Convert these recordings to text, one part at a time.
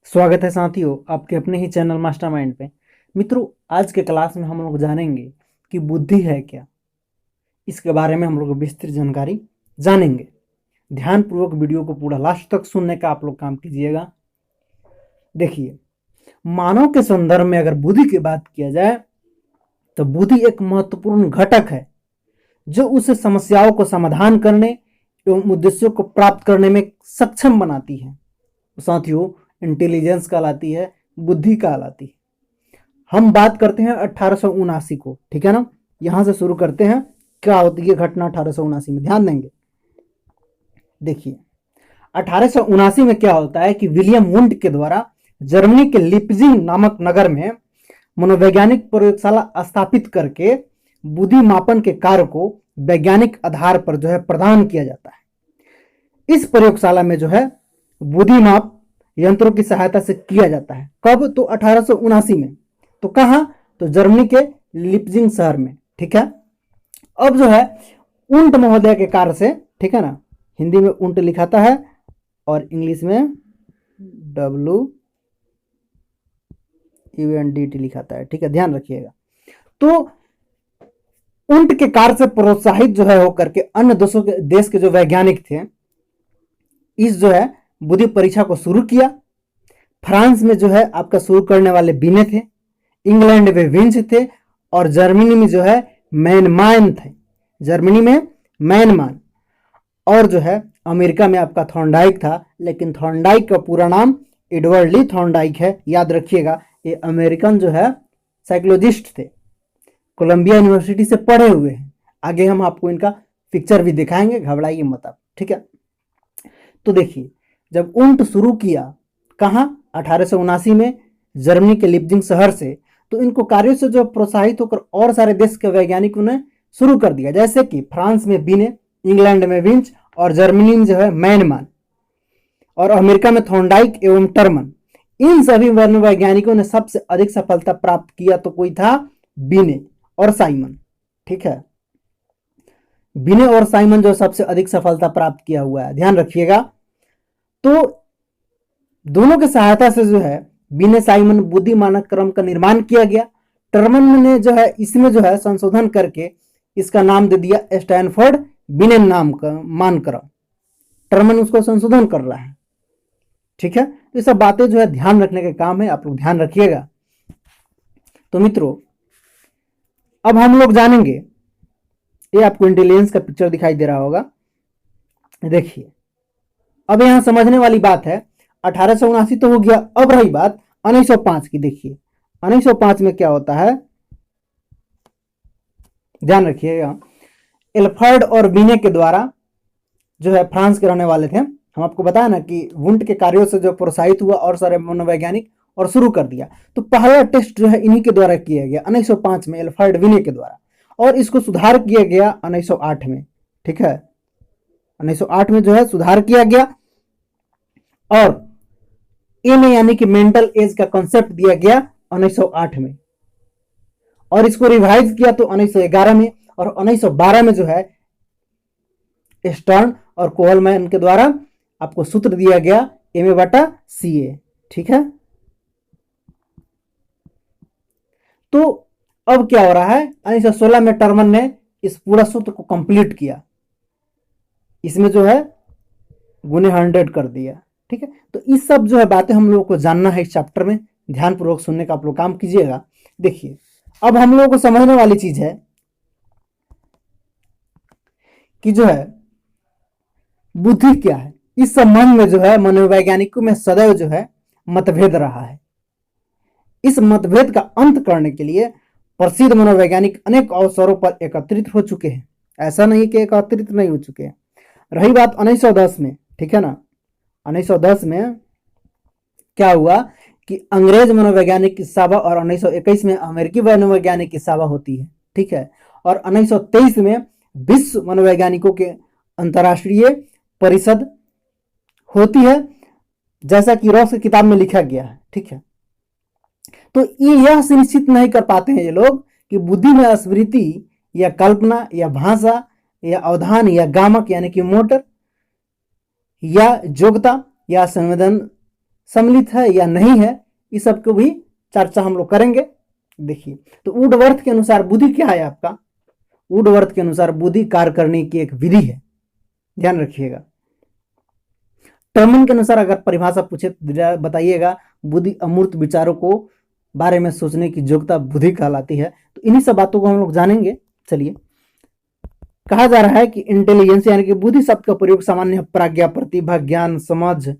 स्वागत है साथियों आपके अपने ही चैनल मास्टरमाइंड पे। मित्रों, आज के क्लास में हम लोग जानेंगे कि बुद्धि है क्या। इसके बारे में हम लोग विस्तृत जानकारी जानेंगे। ध्यानपूर्वक वीडियो को पूरा लास्ट तक सुनने का आप लोग काम कीजिएगा। देखिए, मानव के संदर्भ में अगर बुद्धि की बात किया जाए तो बुद्धि एक महत्वपूर्ण घटक है जो उसे समस्याओं को समाधान करने एवं उद्देश्यों को प्राप्त करने में सक्षम बनाती है। साथियों, इंटेलिजेंस कहलाती है, बुद्धि कहलाती है। हम बात करते हैं 1879 को, ठीक है ना। यहां से शुरू करते हैं, क्या होती है घटना 1879 में, ध्यान देंगे। देखिए, 1879 में क्या होता है कि विलियम वुंट के द्वारा जर्मनी के लिप्जिंग नामक नगर में मनोवैज्ञानिक प्रयोगशाला स्थापित करके बुद्धि मापन के कार्य को वैज्ञानिक आधार पर जो है प्रदान किया जाता है। इस प्रयोगशाला में जो है बुद्धि माप यंत्रों की सहायता से किया जाता है। कब? तो 1879 में। तो कहां? तो जर्मनी के लिप्जिंग शहर में, ठीक है। अब जो है उंट महोदय के कार्य से, ठीक है ना, हिंदी में उंट लिखाता है और इंग्लिश में WUNDT लिखाता है, ठीक है, ध्यान रखिएगा। तो उंट के कार्य से प्रोत्साहित जो है होकर के अन्य देश के जो वैज्ञानिक थे, इस जो है बुद्धि परीक्षा को शुरू किया। फ्रांस में जो है आपका शुरू करने वाले बीने थे, इंग्लैंड में विंच थे और जर्मनी में जो है मैनमान थे। जर्मनी में मैनमान, और जो है अमेरिका में आपका थॉर्नडाइक था, लेकिन थॉर्नडाइक का पूरा नाम एडवर्ड ली थॉर्नडाइक है, याद रखिएगा। ये अमेरिकन जो है साइकोलॉजिस्ट थे, कोलंबिया यूनिवर्सिटी से पढ़े हुए हैं। आगे हम आपको इनका पिक्चर भी दिखाएंगे, घबराइए मत आप, ठीक है। तो देखिए, जब उंट शुरू किया कहाँ? 1879 में जर्मनी के लिप्जिंग शहर से, तो इनको कार्यों से जो प्रोत्साहित होकर और सारे देश के वैज्ञानिकों ने शुरू कर दिया, जैसे कि फ्रांस में बीने, इंग्लैंड में विंच और जर्मनी में जो है मैनमान और अमेरिका में थॉर्नडाइक एवं टर्मन। इन सभी वैज्ञानिकों ने सबसे अधिक सफलता प्राप्त किया तो कोई था बीने और साइमन, ठीक है। बीने और साइमन जो सबसे अधिक सफलता प्राप्त किया हुआ है, ध्यान रखिएगा। तो दोनों की सहायता से जो है बीने साइमन बुद्धि मानक क्रम का निर्माण किया गया। टर्मन ने जो है इसमें जो है संशोधन करके इसका नाम दे दिया स्टैनफोर्ड बीने नाम का मान क्रम। टर्मन उसको संशोधन कर रहा है, ठीक है। तो ये सब बातें जो है ध्यान रखने के काम है, आप लोग ध्यान रखिएगा। तो मित्रों, अब हम लोग जानेंगे, ये आपको इंटेलिजेंस का पिक्चर दिखाई दे रहा होगा। देखिए, अब यहां समझने वाली बात है, 1879 तो हो गया। अब रही बात 1905 की। देखिए 1905 में क्या होता है, ध्यान रखिएगा। एल्फ्रेड और बीने के द्वारा, जो है फ्रांस के रहने वाले थे, हम आपको बताया ना कि वुंट के कार्यों से जो प्रोत्साहित हुआ और सारे मनोवैज्ञानिक और शुरू कर दिया। तो पहला टेस्ट जो है इन्हीं के द्वारा किया गया 1905 में, एल्फ्रेड बीने के द्वारा, और इसको सुधार किया गया 1908 में, ठीक है। 1908 में जो है सुधार किया गया और ए में यानी कि मेंटल एज का कॉन्सेप्ट दिया गया 1908 में, और इसको रिवाइज किया तो 1911 में, और 1912 में जो है स्टर्न और कोहलमैन के द्वारा आपको सूत्र दिया गया MA/CA, ठीक है। तो अब क्या हो रहा है, 1916 में टर्मन ने इस पूरा सूत्र को कंप्लीट किया, इसमें जो है गुने 100 कर दिया, ठीक है। तो इस सब जो है बातें हम लोगों को जानना है इस चैप्टर में, ध्यानपूर्वक सुनने का आप लोग काम कीजिएगा। देखिए, अब हम लोगों को समझने वाली चीज है कि जो है बुद्धि क्या है। इस संबंध में जो है मनोवैज्ञानिकों में सदैव जो है मतभेद रहा है। इस मतभेद का अंत करने के लिए प्रसिद्ध मनोवैज्ञानिक अनेक अवसरों पर एकत्रित हो चुके हैं, ऐसा नहीं कि एकत्रित नहीं हो चुके हैं। रही बात 1910 में, ठीक है ना, 1910 में क्या हुआ कि अंग्रेज मनोवैज्ञानिक की सभा, और 1921 में अमेरिकी मनोवैज्ञानिक की सभा होती है, ठीक है। और 1923 में विश्व मनोवैज्ञानिकों के अंतर्राष्ट्रीय परिषद होती है, जैसा कि रॉस की किताब में लिखा गया है, ठीक है। तो यह सुनिश्चित नहीं कर पाते हैं ये लोग कि बुद्धि में स्मृति या कल्पना या भाषा या अवधान या गामक यानी कि मोटर या योग्यता या सम्मिलित है या नहीं है, इस सब को भी चर्चा हम लोग करेंगे। देखिए, तो वुडवर्थ के अनुसार बुद्धि क्या है आपका? वुडवर्थ के अनुसार बुद्धि कार्य करने की एक विधि है, ध्यान रखिएगा। टर्मन के अनुसार अगर परिभाषा पूछे तो बताइएगा, बुद्धि अमूर्त विचारों को बारे में सोचने की योग्यता बुद्धि कहलाती है। तो इन्हीं सब बातों को हम लोग जानेंगे। चलिए, कहा जा रहा है कि इंटेलिजेंस यानी कि बुद्धि शब्द का प्रयोग सामान्य प्रज्ञा, प्रतिभा, ज्ञान, समझ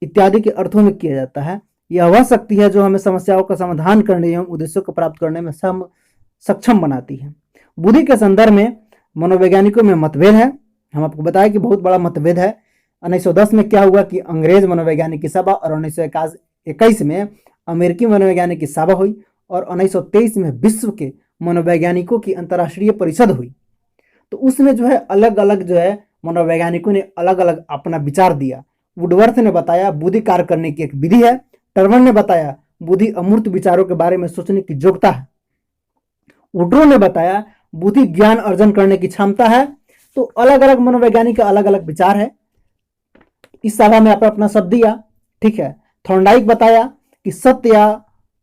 इत्यादि के अर्थों में किया जाता है। यह वह शक्ति है जो हमें समस्याओं का समाधान करने एवं उद्देश्यों को प्राप्त करने में सक्षम बनाती है। बुद्धि के संदर्भ में मनोवैज्ञानिकों में मतभेद है। हम आपको बताया कि बहुत बड़ा मतभेद है। 1910 में क्या हुआ कि अंग्रेज मनोवैज्ञानिक की सभा और 1921 में अमेरिकी मनोवैज्ञानिक की सभा हुई और 1923 में विश्व के मनोवैज्ञानिकों की अंतर्राष्ट्रीय परिषद हुई। तो उसमें जो है अलग अलग जो है मनोवैज्ञानिकों ने अलग अलग अपना विचार दिया। वुडवर्थ ने बताया बुद्धि कार्य करने की एक विधि है। टर्मन ने बताया बुद्धि अमूर्त विचारों के बारे में सोचने की योग्यता है। वुड्रो ने बताया बुद्धि ज्ञान अर्जन करने की क्षमता है। तो अलग अलग मनोवैज्ञानिक का अलग अलग विचार है। इस सभा में आपने अपना शब्द दिया, ठीक है। थॉर्नडाइक बताया कि सत्य या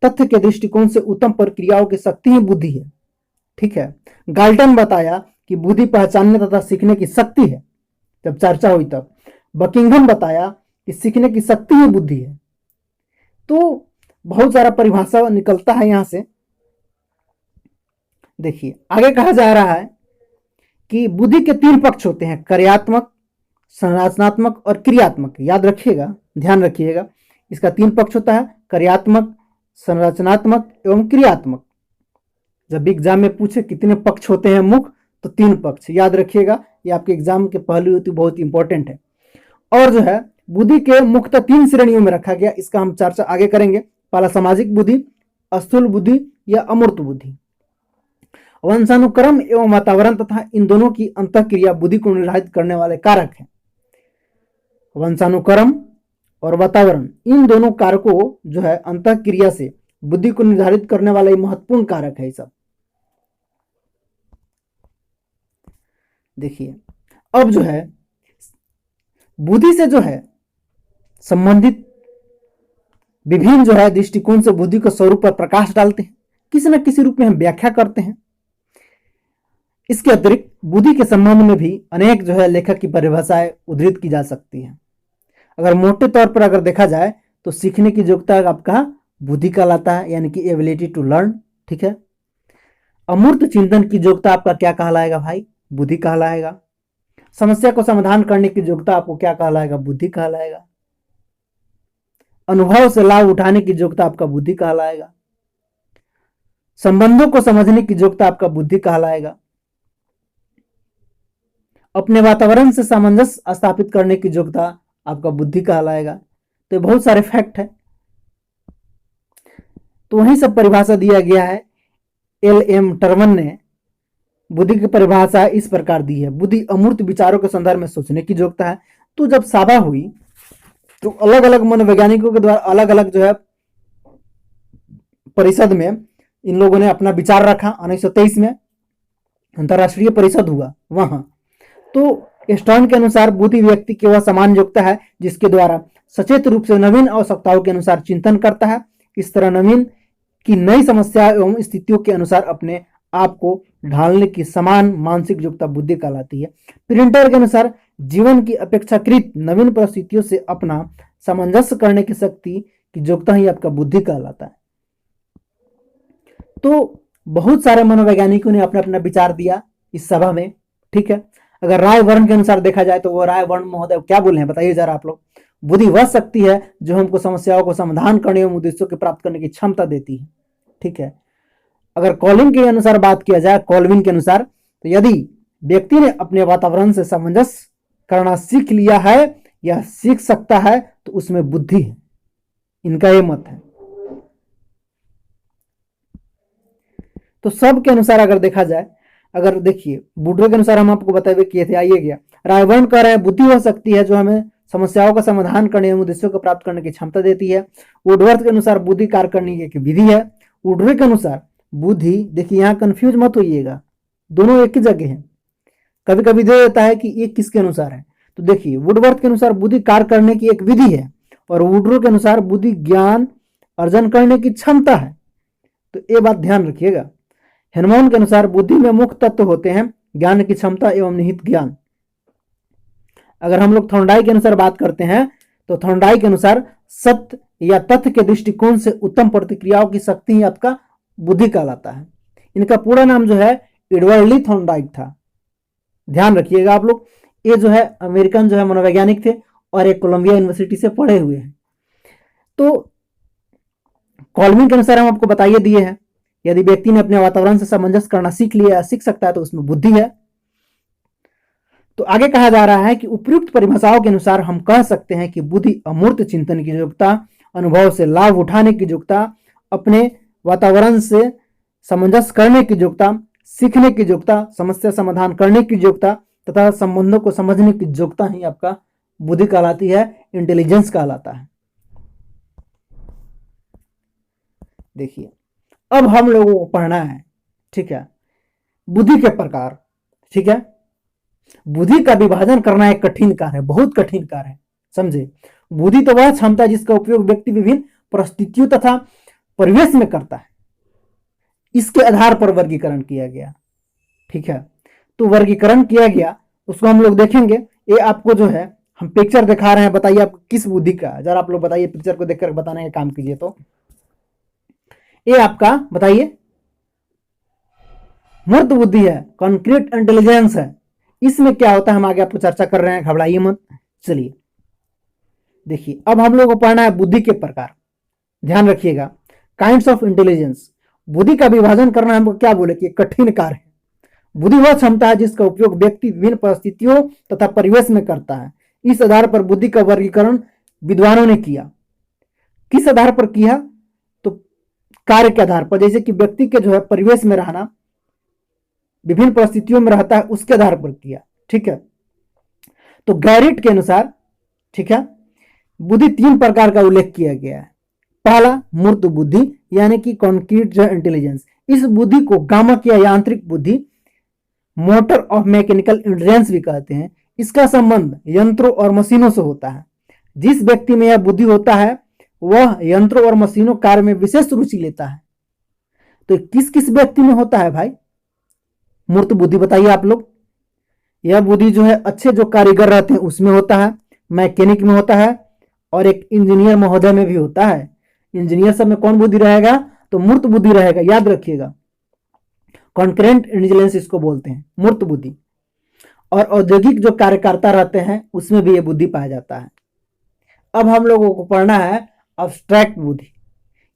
तथ्य के दृष्टिकोण से उत्तम प्रक्रियाओं की शक्ति ही बुद्धि है, ठीक है। गाल्टन बताया कि बुद्धि पहचानने तथा सीखने की शक्ति है, जब चर्चा हुई तब। बकिंघम बताया कि सीखने की शक्ति ही बुद्धि है। तो बहुत सारा परिभाषा निकलता है यहां से। देखिए, आगे कहा जा रहा है कि बुद्धि के 3 पक्ष होते हैं, कार्यात्मक, संरचनात्मक और क्रियात्मक। याद रखिएगा, ध्यान रखिएगा, इसका 3 पक्ष होता है, कार्यात्मक, संरचनात्मक एवं क्रियात्मक। जब भी एग्जाम में पूछे कितने पक्ष होते हैं मुख्य, तो 3 पक्ष याद रखिएगा। ये आपके एग्जाम के पहलू होती बहुत इंपॉर्टेंट है। और जो है बुद्धि के मुख्यतः 3 श्रेणियों में रखा गया, इसका हम चर्चा आगे करेंगे। पहला सामाजिक बुद्धि, स्थूल बुद्धि या अमूर्त बुद्धि। वंशानुक्रम एवं वातावरण तथा इन दोनों की अंतःक्रिया बुद्धि को निर्धारित करने वाले कारक हैं। वंशानुक्रम और वातावरण, इन दोनों कारकों जो है अंतःक्रिया से बुद्धि को निर्धारित करने वाले महत्वपूर्ण कारक है। सब देखिए, अब जो है बुद्धि से जो है संबंधित विभिन्न जो है दृष्टिकोण से बुद्धि को स्वरूप पर प्रकाश डालते हैं, किसी न किसी रूप में हम व्याख्या करते हैं। इसके अतिरिक्त बुद्धि के संबंध में भी अनेक जो है लेखक की परिभाषाएं उद्धृत की जा सकती हैं। अगर मोटे तौर पर अगर देखा जाए तो सीखने की योग्यता आपका बुद्धि कहलाता है, यानी कि एबिलिटी टू लर्न, ठीक है। अमूर्त चिंतन की योग्यता आपका क्या कहलाएगा भाई? बुद्धि कहलाएगा। समस्या को समाधान करने की योग्यता आपको क्या कहलाएगा? बुद्धि कहलाएगा। अनुभव से लाभ उठाने की योग्यता आपका बुद्धि कहलाएगा। संबंधों को समझने की योग्यता आपका बुद्धि कहलाएगा। अपने वातावरण से सामंजस्य स्थापित करने की योग्यता आपका बुद्धि कहलाएगा। तो बहुत सारे फैक्ट है, तो वही सब परिभाषा दिया गया है। L.M. टर्मन ने बुद्धि की परिभाषा इस प्रकार दी है, बुद्धि अमूर्त विचारों के संदर्भ में सोचने की योग्यता है। तो जब सभा हुई तो अलग अलग मनोवैज्ञानिकों के द्वारा अलग अलग जो है परिषद में इन लोगों ने अपना विचार रखा। 1923 में अंतरराष्ट्रीय परिषद हुआ वहां। तो स्टर्न के अनुसार बुद्धि व्यक्ति की वह समान योग्यता है जिसके द्वारा सचेत रूप से नवीन आवश्यकताओं के अनुसार चिंतन करता है। इस तरह नवीन की नई समस्या एवं स्थितियों के अनुसार अपने आप को ढालने की समान मानसिक योग्यता बुद्धि कहलाती है। प्रिंटर के अनुसार जीवन की अपेक्षाकृत नवीन परिस्थितियों से अपना सामंजस्य करने की शक्ति की योग्यता ही आपका बुद्धि कहलाता है। तो बहुत सारे मनोवैज्ञानिकों ने अपना अपना विचार दिया इस सभा में, ठीक है। अगर राय वर्ण के अनुसार देखा जाए तो वो राय वर्ण महोदय क्या बोले हैं बताइए जरा आप लोग। बुद्धि वह शक्ति है जो हमको समस्याओं को समाधान करने एवं उद्देश्यों को प्राप्त करने की क्षमता देती है, ठीक है। अगर कॉलिन के अनुसार बात किया जाए, कॉल्विन के अनुसार, तो यदि व्यक्ति ने अपने वातावरण से सामंजस्य करना सीख लिया है या सीख सकता है तो उसमें बुद्धि है। इनका ये मत है। तो सबके अनुसार अगर देखा जाए, अगर देखिए वुड्रो के अनुसार हम आपको बताए किए थे, आइए गया। रायवर्ण कह रहे हैं बुद्धि वह शक्ति है जो हमें समस्याओं का समाधान करने एवं उद्देश्यों को प्राप्त करने की क्षमता देती है। वुडवर्थ के अनुसार बुद्धि कार्य करने की एक विधि है। वुड्रो के अनुसार बुद्धि, देखिए यहाँ कंफ्यूज मत होइएगा, दोनों एक ही जगह है। कभी कभी दे देता है कि ये किसके अनुसार है। तो देखिए वुडवर्थ के अनुसार बुद्धि कार्य करने की एक विधि है और वुड्रो के अनुसार बुद्धि ज्ञान अर्जन करने की क्षमता है। तो ये बात ध्यान रखिएगा। हेनमोन के अनुसार बुद्धि में मुख्य तत्व होते हैं ज्ञान की क्षमता एवं निहित ज्ञान। अगर हम लोग थॉर्नडाई के अनुसार बात करते हैं तो थॉर्नडाई के अनुसार सत्य या तथ्य के दृष्टिकोण से उत्तम प्रतिक्रियाओं की शक्ति ही आपका बुद्धि कहलाता है। इनका पूरा नाम जो है एडवर्ड ली थॉर्नडाइक था। ध्यान रखिएगा आप लोग। ये जो है अमेरिकन जो है मनोवैज्ञानिक थे और एक कोलंबिया यूनिवर्सिटी से पढ़े हुए हैं। तो कॉल्मिन के अनुसार हम आपको बताइए दिए हैं, यदि व्यक्ति ने अपने वातावरण से सामंजस्य करना सीख लिया, सीख सकता है, तो उसमें बुद्धि है। तो आगे कहा जा रहा है कि उपयुक्त परिभाषाओं के अनुसार हम कह सकते हैं कि बुद्धि अमूर्त चिंतन की योग्यता, अनुभव से लाभ उठाने की योग्यता, अपने वातावरण से सामंजस्य करने की योग्यता, सीखने की योग्यता, समस्या समाधान करने की योग्यता तथा संबंधों को समझने की योग्यता ही आपका बुद्धि कहलाती है, इंटेलिजेंस कहलाता है। देखिए अब हम लोगों को पढ़ना है, ठीक है, बुद्धि के प्रकार। ठीक है, बुद्धि का विभाजन करना एक कठिन कार्य है, बहुत कठिन कार्य है, समझे। बुद्धि तो वह क्षमता जिसका उपयोग व्यक्ति विभिन्न परिस्थितियों तथा परिवेश में करता है, इसके आधार पर वर्गीकरण किया गया। ठीक है, तो वर्गीकरण किया गया उसको हम लोग देखेंगे। ये आपको जो है हम पिक्चर दिखा रहे हैं, बताइए आप किस बुद्धि का, जरा आप लोग बताइए, पिक्चर को देखकर बताने का काम कीजिए। तो ये आपका बताइए मूर्त बुद्धि है, कॉन्क्रीट इंटेलिजेंस है। इसमें क्या होता है हम आगे आपको चर्चा कर रहे हैं, घबराइए मत। चलिए देखिए अब हम लोग को पढ़ना है बुद्धि के प्रकार। ध्यान रखिएगा, काइंड्स ऑफ इंटेलिजेंस। बुद्धि का विभाजन करना हमको क्या बोले कि कठिन कार्य है। बुद्धि वह क्षमता है जिसका उपयोग व्यक्ति विभिन्न परिस्थितियों तथा परिवेश में करता है। इस आधार पर बुद्धि का वर्गीकरण विद्वानों ने किया। किस आधार पर किया? तो कार्य के आधार पर, जैसे कि व्यक्ति के जो है परिवेश में रहना, विभिन्न परिस्थितियों में रहता है, उसके आधार पर किया। ठीक है, तो गैरिट के अनुसार, ठीक है, बुद्धि 3 प्रकार का उल्लेख किया गया है। पहला मूर्त बुद्धि यानी कि कॉन्क्रीट जो इंटेलिजेंस। इस बुद्धि को गामक या यांत्रिक बुद्धि, मोटर और मैकेनिकल इंटेलिजेंस भी कहते हैं। इसका संबंध यंत्रों और मशीनों से होता है। जिस व्यक्ति में यह बुद्धि होता है वह यंत्रों और मशीनों कार्य में विशेष रुचि लेता है। तो किस किस व्यक्ति में होता है भाई मूर्त बुद्धि, बताइए आप लोग। यह बुद्धि जो है अच्छे जो कारीगर रहते हैं उसमें होता है, मैकेनिक में होता है और एक इंजीनियर महोदय में भी होता है। इंजीनियर सब में कौन बुद्धि रहेगा? तो मूर्त बुद्धि रहेगा, याद रखिएगा। कॉन्करेंट इंटेलिजेंस इसको बोलते हैं, मूर्त बुद्धि। और औद्योगिक जो कार्यकर्ता रहते हैं उसमें भी ये बुद्धि पाया जाता है। अब हम लोगों को पढ़ना है अब्स्ट्रैक्ट बुद्धि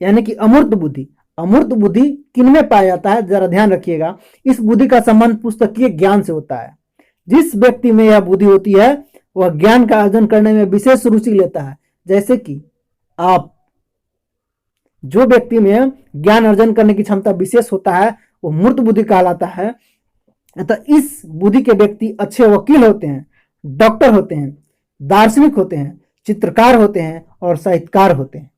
यानी कि अमूर्त बुद्धि। अमूर्त बुद्धि किनमें पाया जाता है, जरा ध्यान रखिएगा। इस बुद्धि का संबंध पुस्तकीय ज्ञान से होता है। जिस व्यक्ति में यह बुद्धि होती है वह ज्ञान का अर्जन करने में विशेष रुचि लेता है। जैसे कि आप, जो व्यक्ति में ज्ञान अर्जन करने की क्षमता विशेष होता है वो मूर्त बुद्धि कहलाता है। अतः इस बुद्धि के व्यक्ति अच्छे वकील होते हैं, डॉक्टर होते हैं, दार्शनिक होते हैं, चित्रकार होते हैं और साहित्यकार होते हैं।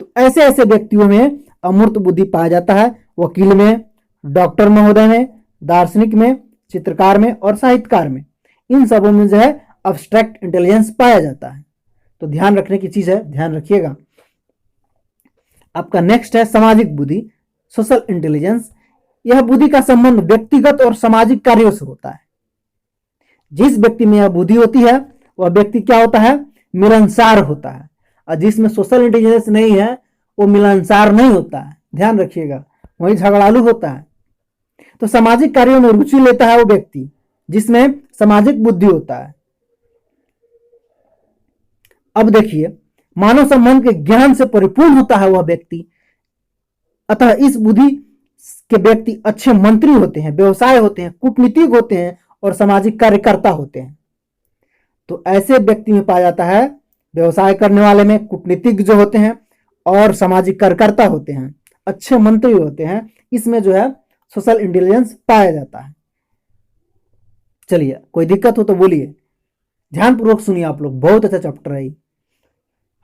तो ऐसे ऐसे व्यक्तियों में अमूर्त बुद्धि पाया जाता है। वकील में, डॉक्टर महोदय में, दार्शनिक में, चित्रकार में और साहित्यकार में, इन सबों में जो है अब्स्ट्रैक्ट इंटेलिजेंस पाया जाता है। तो ध्यान रखने की चीज है, ध्यान रखिएगा। आपका नेक्स्ट है सामाजिक बुद्धि, सोशल इंटेलिजेंस। यह बुद्धि का संबंध व्यक्तिगत और सामाजिक कार्यों से होता है। जिस व्यक्ति में यह बुद्धि होती है वह व्यक्ति क्या होता है? मिलनसार होता है। और जिसमें सोशल इंटेलिजेंस नहीं है वो मिलनसार नहीं होता है, ध्यान रखिएगा, वही झगड़ालू होता है। तो सामाजिक कार्यों में रुचि लेता है वो व्यक्ति जिसमें सामाजिक बुद्धि होता है। अब देखिए, मानव संबंध के ज्ञान से परिपूर्ण होता है वह व्यक्ति। अतः इस बुद्धि के व्यक्ति अच्छे मंत्री होते हैं, व्यवसाय होते हैं, कूटनीतिक होते हैं और सामाजिक कार्यकर्ता होते हैं। तो ऐसे व्यक्ति में पाया जाता है, व्यवसाय करने वाले में कूटनीतिक जो होते हैं और सामाजिक कार्यकर्ता होते हैं, अच्छे मंत्री होते हैं, इसमें जो है सोशल इंटेलिजेंस पाया जाता है। चलिए, कोई दिक्कत हो तो बोलिए, ध्यानपूर्वक सुनिए आप लोग, बहुत अच्छा चैप्टर है।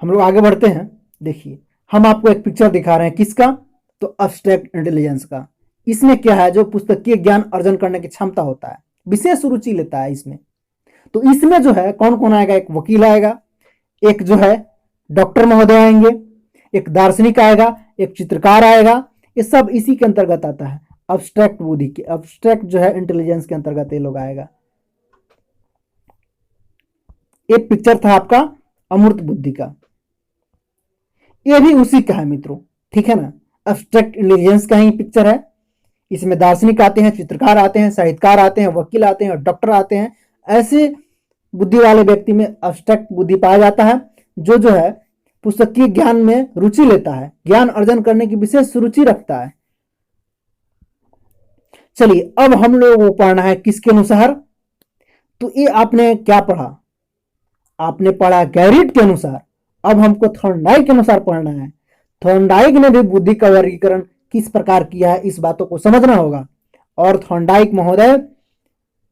हम लोग आगे बढ़ते हैं। देखिए, हम आपको एक पिक्चर दिखा रहे हैं, किसका? तो अब्स्ट्रैक्ट इंटेलिजेंस का। इसमें क्या है, जो पुस्तकीय ज्ञान अर्जन करने की क्षमता होता है, विशेष रुचि लेता है इसमें। तो इसमें जो है कौन कौन आएगा? एक वकील आएगा, एक जो है डॉक्टर महोदय आएंगे, एक दार्शनिक आएगा, एक चित्रकार आएगा, ये सब इसी के अंतर्गत आता है। अब्स्ट्रैक्ट बुद्धि के, अब्स्ट्रैक्ट जो है इंटेलिजेंस के अंतर्गत ये लोग आएगा। एक पिक्चर था आपका अमूर्त बुद्धि का, ये भी उसी का है मित्रों, ठीक है ना, अब्स्ट्रैक्ट इंटेलिजेंस का ही पिक्चर है। इसमें दार्शनिक आते हैं, चित्रकार आते हैं, साहित्यकार आते हैं, वकील आते हैं और डॉक्टर आते हैं। ऐसे बुद्धि वाले व्यक्ति में अब्स्ट्रैक्ट बुद्धि पाया जाता है, जो है पुस्तकीय ज्ञान में रुचि लेता है, ज्ञान अर्जन करने की विशेष रुचि रखता है। चलिए अब हम लोगों को पढ़ना है किसके अनुसार, तो ये आपने क्या पढ़ा, आपने पढ़ा गैरिट के अनुसार। अब हमको थॉर्नडाइक के अनुसार पढ़ना है। थॉर्नडाइक ने भी बुद्धि का वर्गीकरण किस प्रकार किया है, इस बातों को समझना होगा। और थॉर्नडाइक महोदय,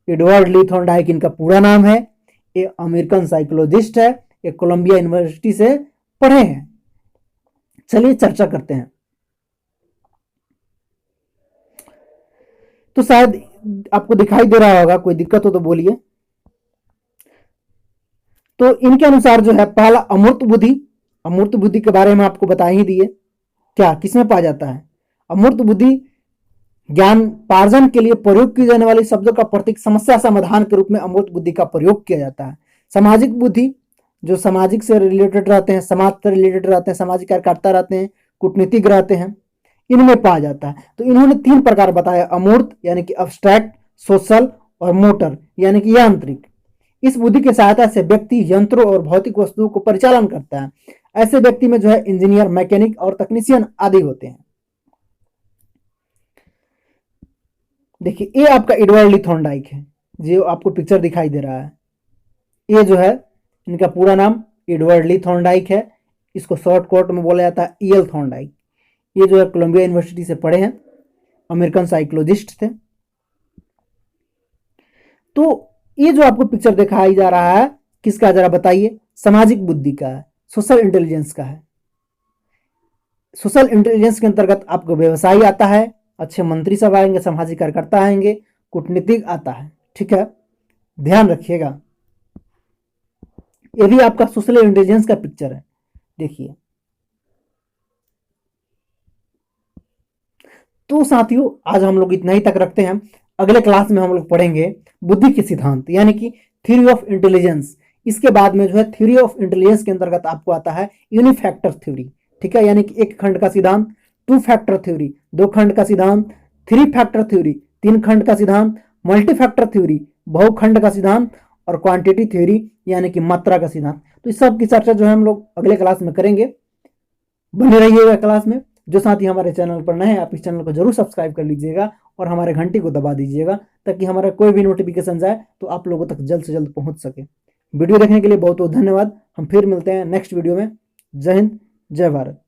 एडवर्ड ली थॉर्नडाइक इनका पूरा नाम है, ये अमेरिकन साइकोलॉजिस्ट है, ये कोलंबिया यूनिवर्सिटी से पढ़े हैं। चलिए चर्चा करते हैं। तो शायद आपको दिखाई दे रहा होगा, कोई दिक्कत हो तो बोलिए। तो इनके अनुसार जो है पहला अमूर्त बुद्धि, अमूर्त बुद्धि के बारे में आपको बता ही दिए, क्या किसमें पाया जाता है। अमूर्त बुद्धि ज्ञान पार्जन के लिए प्रयोग की जाने वाली शब्दों का प्रतीक समस्या समाधान के रूप में अमूर्त बुद्धि का प्रयोग किया जाता है। सामाजिक बुद्धि, जो सामाजिक से रिलेटेड रहते हैं, समाज से रिलेटेड रहते हैं, सामाजिक कार्यकर्ता रहते हैं, कूटनीतिक रहते हैं, इनमें पाया जाता है। तो इन्होंने 3 प्रकार बताया, अमूर्त यानी कि अब्स्ट्रैक्ट, सोशल और मोटर यानी कि यांत्रिक। इस बुद्धि की सहायता से व्यक्ति यंत्रों और भौतिक वस्तुओं को परिचालन करता है। ऐसे व्यक्ति में जो है इंजीनियर, मैकेनिक और तकनीशियन आदि होते हैं। देखिए ये आपका एडवर्ड ली थॉर्नडाइक है, जो आपको पिक्चर दिखाई दे रहा है, ये जो है इनका पूरा नाम एडवर्ड ली थॉर्नडाइक है, इसको शॉर्ट कोट में बोला जाता है ईएल थॉर्नडाइक। ये जो है कोलंबिया यूनिवर्सिटी से पढ़े हैं, अमेरिकन साइकोलॉजिस्ट थे। तो ये जो आपको पिक्चर दिखाई जा रहा है किसका, जरा बताइए। सामाजिक बुद्धि का है, सोशल इंटेलिजेंस का है। सोशल इंटेलिजेंस के अंतर्गत आपको व्यवसायी आता है, अच्छे मंत्री सब आएंगे, सामाजिक कार्यकर्ता आएंगे, कूटनीतिक आता है, ठीक है, ध्यान रखिएगा। ये भी आपका सोशल इंटेलिजेंस का पिक्चर है, देखिए। तो साथियों आज हम लोग इतना ही तक रखते हैं। अगले क्लास में हम लोग पढ़ेंगे बुद्धि के सिद्धांत यानी कि थ्योरी ऑफ इंटेलिजेंस। इसके बाद में जो है थ्योरी ऑफ इंटेलिजेंस के अंतर्गत आपको आता है यूनिफैक्टर थ्योरी, ठीक है, यानी कि 1 खंड का सिद्धांत, 2 फैक्टर थ्योरी 2 खंड का सिद्धांत, 3 फैक्टर थ्योरी 3 खंड का सिद्धांत, मल्टी फैक्टर थ्योरी बहुखंड का सिद्धांत और क्वांटिटी थ्योरी यानी कि मात्रा का सिद्धांत। तो इस सब की चर्चा जो है हम लोग अगले क्लास में करेंगे। बने रहिएगा क्लास में। जो साथी हमारे चैनल पर नए हैं, आप इस चैनल को जरूर सब्सक्राइब कर लीजिएगा और हमारे घंटी को दबा दीजिएगा, ताकि हमारा कोई भी नोटिफिकेशन जाए तो आप लोगों तक जल्द से जल्द पहुंच सके। वीडियो देखने के लिए बहुत बहुत धन्यवाद। हम फिर मिलते हैं नेक्स्ट वीडियो में। जय हिंद, जय भारत।